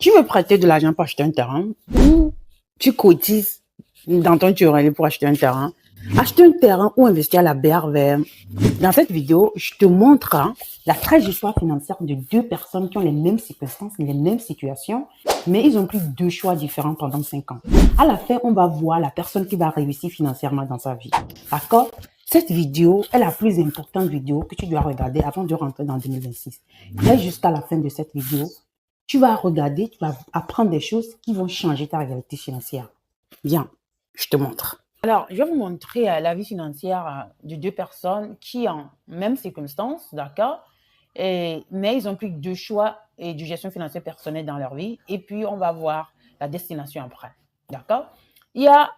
Tu veux prêter de l'argent pour acheter un terrain ou tu cotises dans ton tunnel pour acheter un terrain. Acheter un terrain ou investir à la BRVM. Dans cette vidéo, je te montre la trajectoire financière de deux personnes qui ont les mêmes circonstances, les mêmes situations, mais ils ont pris deux choix différents pendant 5 ans. À la fin, on va voir la personne qui va réussir financièrement dans sa vie. D'accord? Cette vidéo est la plus importante vidéo que tu dois regarder avant de rentrer dans 2026. Reste jusqu'à la fin de cette vidéo. Tu vas regarder, tu vas apprendre des choses qui vont changer ta réalité financière. Bien, je te montre. Alors, je vais vous montrer la vie financière de deux personnes qui ont même circonstances, d'accord? Mais ils ont pris deux choix et de gestion financière personnelle dans leur vie. Et puis, on va voir la destination après, d'accord? Il y a,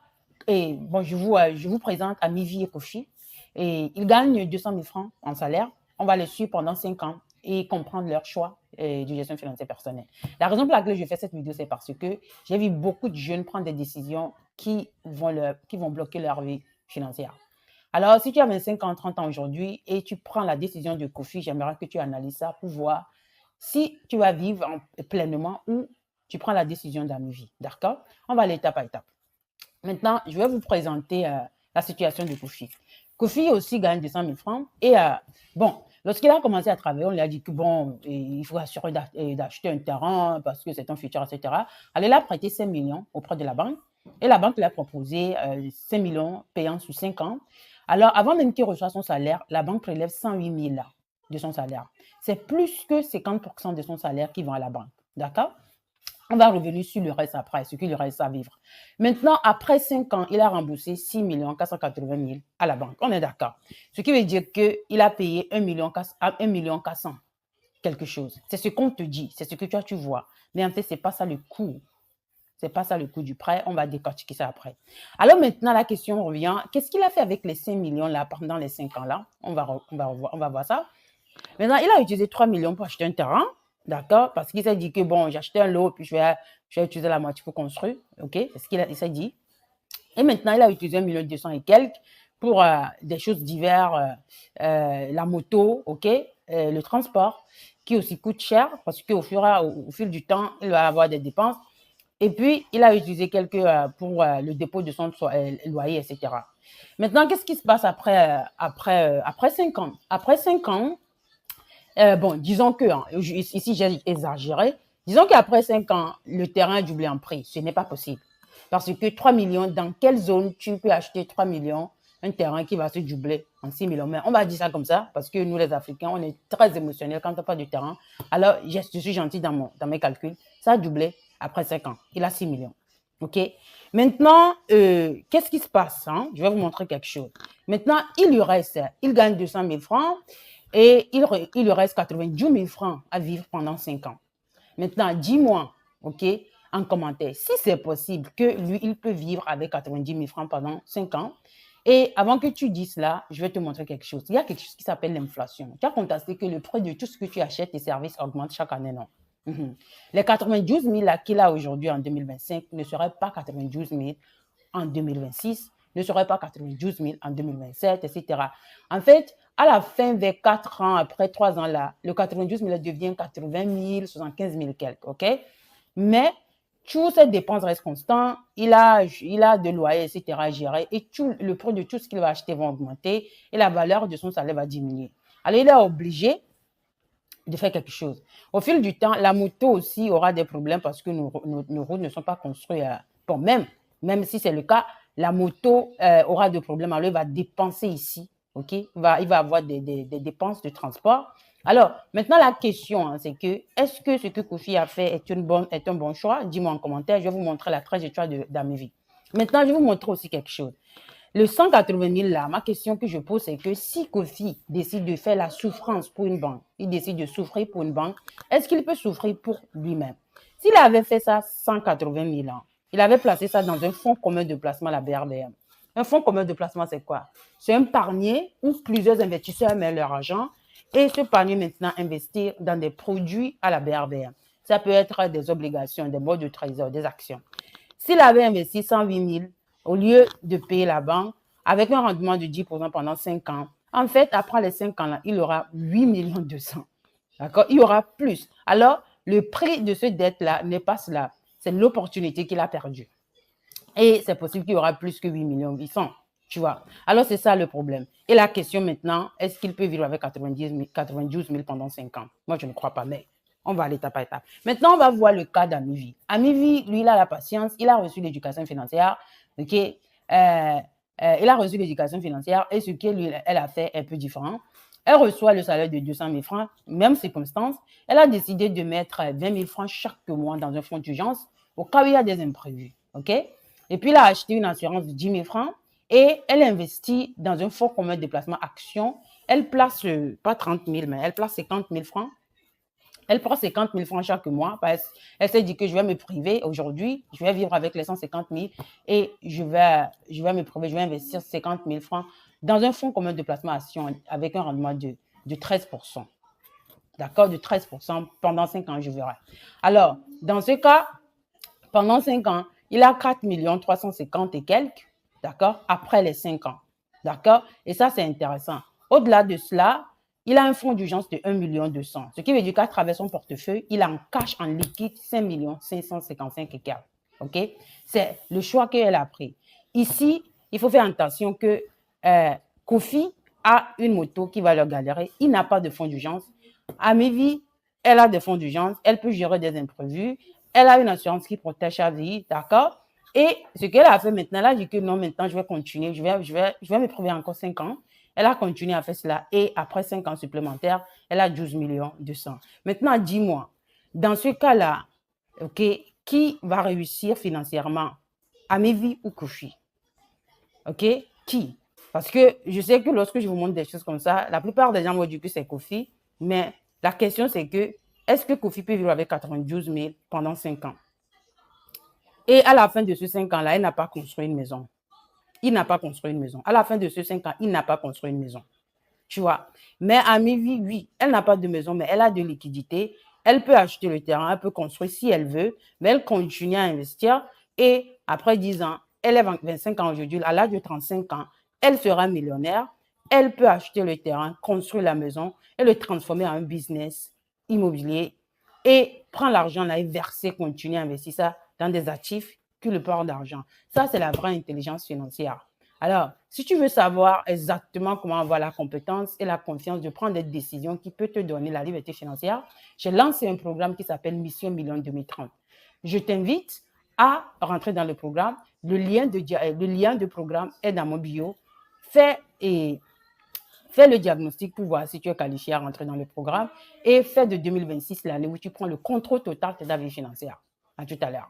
je vous présente Amivi et Kofi. Et ils gagnent 200 000 francs en salaire. On va les suivre pendant 5 ans et comprendre leur choix de gestion financière personnelle. La raison pour laquelle je fais cette vidéo, c'est parce que j'ai vu beaucoup de jeunes prendre des décisions qui vont bloquer leur vie financière. Alors, si tu as 25 ans, 30 ans aujourd'hui et tu prends la décision de Kofi, j'aimerais que tu analyses ça pour voir si tu vas vivre pleinement ou tu prends la décision d'Amivi. D'accord? On va aller étape à étape. Maintenant, je vais vous présenter la situation de Kofi. Kofi aussi gagne 200 000 francs et lorsqu'il a commencé à travailler, on lui a dit que il faut assurer d'acheter un terrain parce que c'est un futur, etc. Alors, il a prêté 5 millions auprès de la banque et la banque lui a proposé 5 millions payants sur 5 ans. Alors, avant même qu'il reçoive son salaire, la banque prélève 108 000 de son salaire. C'est plus que 50% de son salaire qui vont à la banque. D'accord? On va revenir sur le reste après, ce qu'il lui reste à vivre. Maintenant, après 5 ans, il a remboursé 6 480 000 à la banque. On est d'accord. Ce qui veut dire qu'il a payé 1 400 quelque chose. C'est ce qu'on te dit, c'est ce que toi tu vois. Mais en fait, ce n'est pas ça le coût. Ce n'est pas ça le coût du prêt. On va décortiquer ça après. Alors maintenant, la question revient. Qu'est-ce qu'il a fait avec les 5 millions là pendant les 5 ans là? On va voir ça. Maintenant, il a utilisé 3 millions pour acheter un terrain. D'accord? Parce qu'il s'est dit que j'ai acheté un lot, puis je vais utiliser la moitié pour construire. OK? C'est ce qu'il s'est dit. Et maintenant, il a utilisé 1 200 000 et quelques pour des choses diverses, la moto, OK? Le transport, qui aussi coûte cher parce qu'au fil du temps, il va avoir des dépenses. Et puis, il a utilisé quelques pour le dépôt de son loyer, etc. Maintenant, qu'est-ce qui se passe après 5 ans? Après 5 ans, disons que, ici j'ai exagéré, disons qu'après 5 ans, le terrain a doublé en prix. Ce n'est pas possible. Parce que 3 millions, dans quelle zone tu peux acheter 3 millions, un terrain qui va se doubler en 6 millions? Mais on va dire ça comme ça, parce que nous, les Africains, on est très émotionnels quand on parle du terrain. Alors, je suis gentil dans mes calculs. Ça a doublé après 5 ans. Il a 6 millions. OK? Maintenant, qu'est-ce qui se passe? Je vais vous montrer quelque chose. Maintenant, il gagne 200 000 francs. Et il lui reste 90 000 francs à vivre pendant 5 ans. Maintenant, dis-moi, OK, en commentaire, si c'est possible que lui, il peut vivre avec 90 000 francs pendant 5 ans. Et avant que tu dises cela, je vais te montrer quelque chose. Il y a quelque chose qui s'appelle l'inflation. Tu as constaté que le prix de tout ce que tu achètes et services augmente chaque année, non? Les 92 000 qu'il a aujourd'hui en 2025 ne seraient pas 92 000 en 2026, ne seraient pas 92 000 en 2027, etc. En fait, à la fin, vers 4 ans, après 3 ans là, le 92 000 devient 80 000, 75 000 quelques, OK? Mais toutes ces dépenses restent constantes, il a de loyer, etc. à gérer et le prix de tout ce qu'il va acheter va augmenter et la valeur de son salaire va diminuer. Alors, il est obligé de faire quelque chose. Au fil du temps, la moto aussi aura des problèmes parce que nos routes ne sont pas construites. Même si c'est le cas, la moto aura des problèmes. Alors, il va dépenser ici. OK? Il va avoir des dépenses de transport. Alors, maintenant, la question, c'est que est-ce que ce que Kofi a fait est un bon choix? Dis-moi en commentaire. Je vais vous montrer la trajectoire d'Amivi. Maintenant, je vais vous montrer aussi quelque chose. Le 180 000 là, ma question que je pose, c'est que si Kofi décide de faire la souffrance pour une banque, il décide de souffrir pour une banque, est-ce qu'il peut souffrir pour lui-même? S'il avait fait ça 180 000 ans, il avait placé ça dans un fonds commun de placement à la BRDM. Un fonds commun de placement, c'est quoi? C'est un panier où plusieurs investisseurs mettent leur argent et ce panier maintenant investir dans des produits à la BRDM. Ça peut être des obligations, des bons de trésor, des actions. S'il avait investi 108 000, au lieu de payer la banque, avec un rendement de 10% pendant 5 ans, en fait, après les 5 ans, là, il aura 8 200 000. D'accord? Il y aura plus. Alors, le prix de ce dette-là n'est pas cela. C'est l'opportunité qu'il a perdue. Et c'est possible qu'il y aura plus que 8 millions 800, tu vois. Alors, c'est ça le problème. Et la question maintenant, est-ce qu'il peut vivre avec 92 000 pendant 5 ans? Moi, je ne crois pas, mais on va aller étape par étape. Maintenant, on va voir le cas d'Amivi. Amivi, lui, il a la patience, il a reçu l'éducation financière, ok? Il a reçu l'éducation financière et ce qu'elle a fait est un peu différent. Elle reçoit le salaire de 200 000 francs, même circonstance. Elle a décidé de mettre 20 000 francs chaque mois dans un fonds d'urgence au cas où il y a des imprévus, ok? Et puis, elle a acheté une assurance de 10 000 francs et elle investit dans un fonds commun de placement action. Elle place, pas 30 000, mais elle place 50 000 francs. Elle prend 50 000 francs chaque mois parce qu'elle s'est dit que je vais me priver aujourd'hui, je vais vivre avec les 150 000 et je vais me priver, je vais investir 50 000 francs dans un fonds commun de placement action avec un rendement de 13%. D'accord, de 13% pendant 5 ans, je verrai. Alors, dans ce cas, pendant 5 ans, il a 4 350 et quelques, d'accord, après les 5 ans. D'accord? Et ça, c'est intéressant. Au-delà de cela, il a un fonds d'urgence de 1 200 000. Ce qui veut dire qu'à travers son portefeuille, il a en cash, en liquide, 5 555 et quelques. OK? C'est le choix qu'elle a pris. Ici, il faut faire attention que Kofi a une moto qui va leur galérer. Il n'a pas de fonds d'urgence. Amivi, elle a des fonds d'urgence. Elle peut gérer des imprévus. Elle a une assurance qui protège sa vie. D'accord? Et ce qu'elle a fait maintenant, elle a dit que non, maintenant, je vais continuer. Je vais me prouver encore 5 ans. Elle a continué à faire cela et après 5 ans supplémentaires, elle a 12 200 000. Maintenant, dis-moi, dans ce cas-là, ok, qui va réussir financièrement? Amivi ou Kofi? Ok? Qui? Parce que je sais que lorsque je vous montre des choses comme ça, la plupart des gens vont dire que c'est Kofi, mais la question c'est que, est-ce que Kofi peut vivre avec 92 000 pendant 5 ans? Et à la fin de ces 5 ans-là, elle n'a pas construit une maison. Il n'a pas construit une maison. À la fin de ces 5 ans, il n'a pas construit une maison. Tu vois. Mais Amivi, oui, elle n'a pas de maison, mais elle a de liquidité. Elle peut acheter le terrain, elle peut construire si elle veut, mais elle continue à investir. Et après 10 ans, elle est 25 ans aujourd'hui, à l'âge de 35 ans, elle sera millionnaire. Elle peut acheter le terrain, construire la maison et le transformer en un business immobilier et prendre l'argent là et verser, continuer à investir ça dans des actifs qui le portent d'argent. Ça, c'est la vraie intelligence financière. Alors, si tu veux savoir exactement comment avoir la compétence et la confiance de prendre des décisions qui peuvent te donner la liberté financière, j'ai lancé un programme qui s'appelle Mission Million 2030. Je t'invite à rentrer dans le programme. Le lien de programme est dans mon bio. Fais le diagnostic pour voir si tu es qualifié à rentrer dans le programme et fais de 2026 l'année où tu prends le contrôle total de ta vie financière. À tout à l'heure.